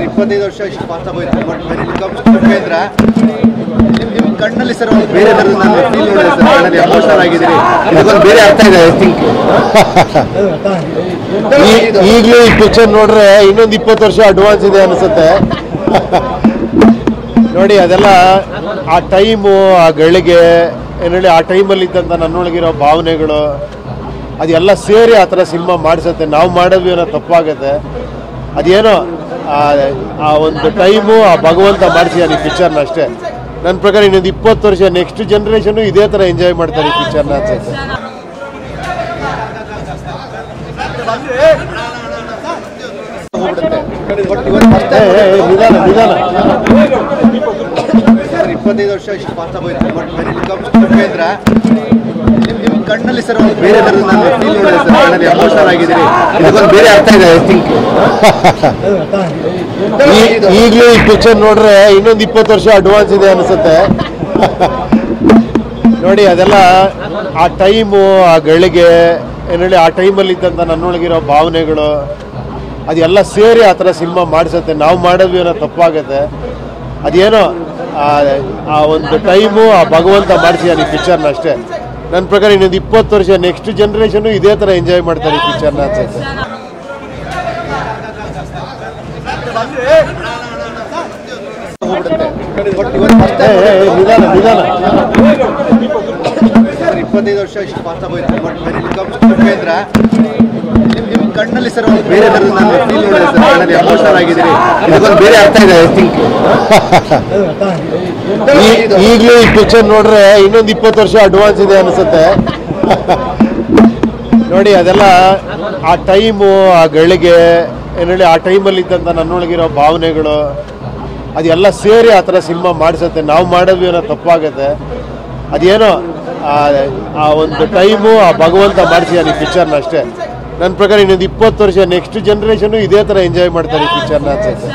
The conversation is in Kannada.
25 ವರ್ಷ ಇಷ್ಟು ಪಾಸ್ ಆಗೋಯ್ತು. But when it comes to Upendra, ನಿಮ್ಮ ಕಣ್ಣಲ್ಲಿ ಸರ್ ಒಂದು ಬೇರೆ ಥರದ ನಾನು ಫೀಲ್ ನೋಡಿದೆ ಸರ್. ಕಣ್ಣಲ್ಲಿ ಎಮೋಷನಲ್ ಆಗಿದ್ದೀರಿ, ಇದಕ್ಕೊಂದು ಬೇರೆ ಅರ್ಥ ಇದೆ. ಐ ಥಿಂಕ್ ಈಗಲೂ ಈ ಪಿಕ್ಚರ್ ನೋಡ್ರೆ ಇನ್ನೊಂದು 20 ವರ್ಷ ಅಡ್ವಾನ್ಸ್ ಇದೆ ಅನಿಸುತ್ತೆ. ನೋಡಿ, ಅದೆಲ್ಲ ಆ ಟೈಮು, ಆ ಗಳಿಗೆ ಏನೇಳಿ ಆ ಟೈಮಲ್ಲಿ ಇದ್ದಂಥ ನನ್ನೊಳಗಿರೋ ಭಾವನೆಗಳು ಅದೆಲ್ಲ ಸೇರಿ ಆ ಥರ ಸಿನಿಮಾ ಮಾಡಿಸುತ್ತೆ. ನಾವು ಮಾಡೋದು ಏನೋ ತಪ್ಪಾಗುತ್ತೆ, ಅದೇನೋ ಆ ಒಂದು ಟೈಮು ಆ ಭಗವಂತ ಮಾಡಿಸಿದಾನೆ ಈ ಪಿಕ್ಚರ್ನ ಅಷ್ಟೇ. ನನ್ನ ಪ್ರಕಾರ ಇನ್ನೊಂದು 20 ವರ್ಷ ನೆಕ್ಸ್ಟ್ ಜನ್ರೇಷನ್ನು ಇದೇ ಥರ ಎಂಜಾಯ್ ಮಾಡ್ತಾರೆ ಈ ಪಿಕ್ಚರ್ನ ಅನ್ಸುತ್ತೆ. ನಿಧಾನ 25 ವರ್ಷ ಇಷ್ಟು ಪಾಸ್ ಆಗೋಯ್ತು. But when it comes to Upendra, ನಿಮ್ಮ ಕಣ್ಣಲ್ಲಿ ಸರ್ ಒಂದು ಬೇರೆ ಥರದ ನಾನು ಫೀಲ್ ನೋಡಿದೆ ಸರ್. ಕಣ್ಣಲ್ಲಿ ಎಮೋಷನಲ್ ಆಗಿದ್ದೀರಿ, ಇದಕ್ಕೊಂದು ಬೇರೆ ಅರ್ಥ ಇದೆ. ಐ ಥಿಂಕ್ ಈಗಲೂ ಈ ಪಿಕ್ಚರ್ ನೋಡ್ರೆ ಇನ್ನೊಂದು 20 ವರ್ಷ ಅಡ್ವಾನ್ಸ್ ಇದೆ ಅನಿಸುತ್ತೆ. ನೋಡಿ, ಅದೆಲ್ಲ ಆ ಟೈಮು, ಆ ಗಳಿಗೆ ಏನೇಳಿ ಆ ಟೈಮಲ್ಲಿ ಇದ್ದಂಥ ನನ್ನೊಳಗಿರೋ ಭಾವನೆಗಳು ಅದೆಲ್ಲ ಸೇರಿ ಆ ಥರ ಸಿನಿಮಾ ಮಾಡಿಸುತ್ತೆ. ನಾವು ಮಾಡೋದು ಏನೋ ತಪ್ಪಾಗುತ್ತೆ, ಅದೇನೋ ಆ ಒಂದು ಟೈಮು ಆ ಭಗವಂತ ಮಾಡಿಸಿದಾನೆ ಈ ಪಿಕ್ಚರ್ನ ಅಷ್ಟೇ. ನನ್ನ ಪ್ರಕಾರ ಇನ್ನೊಂದು 20 ವರ್ಷ ನೆಕ್ಸ್ಟ್ ಜನ್ರೇಷನ್ನು ಇದೇ ಥರ ಎಂಜಾಯ್ ಮಾಡ್ತಾರೆ ಈ ಪಿಕ್ಚರ್ನ ಅನ್ಸುತ್ತೆ. ನಿಧಾನ 25 ವರ್ಷ ಇಷ್ಟು ಪಾಸ್ ಆಗೋಯ್ತು. But when it comes to Upendra, ನಿಮ್ಮ ಕಣ್ಣಲ್ಲಿ ಸರ್ ಒಂದು ಬೇರೆ ಥರದ ನಾನು ಫೀಲ್ ನೋಡಿದೆ ಸರ್. ಕಣ್ಣಲ್ಲಿ ಎಮೋಷನಲ್ ಆಗಿದ್ದೀರಿ, ಇದಕ್ಕೊಂದು ಬೇರೆ ಅರ್ಥ ಇದೆ. ಐ ಥಿಂಕ್ ಈಗಲೂ ಈ ಪಿಕ್ಚರ್ ನೋಡ್ರೆ ಇನ್ನೊಂದು 20 ವರ್ಷ ಅಡ್ವಾನ್ಸ್ ಇದೆ ಅನಿಸುತ್ತೆ. ನೋಡಿ, ಅದೆಲ್ಲ ಆ ಟೈಮು, ಆ ಗಳಿಗೆ ಏನೇಳಿ ಆ ಟೈಮಲ್ಲಿ ಇದ್ದಂಥ ನನ್ನೊಳಗಿರೋ ಭಾವನೆಗಳು ಅದೆಲ್ಲ ಸೇರಿ ಆ ಥರ ಸಿನಿಮಾ ಮಾಡಿಸುತ್ತೆ. ನಾವು ಮಾಡೋದು ಏನೋ ತಪ್ಪಾಗುತ್ತೆ, ಅದೇನೋ ಆ ಒಂದು ಟೈಮು ಆ ಭಗವಂತ ಮಾಡಿಸಿದಾನೆ ಈ ಪಿಕ್ಚರ್ನ ಅಷ್ಟೇ. ನನ್ನ ಪ್ರಕಾರ ಇನ್ನೊಂದು 20 ವರ್ಷ ನೆಕ್ಸ್ಟ್ ಜನ್ರೇಷನ್ನು ಇದೇ ಥರ ಎಂಜಾಯ್ ಮಾಡ್ತಾರೆ ಈ ಪಿಕ್ಚರ್ನ ಅನ್ಸುತ್ತೆ.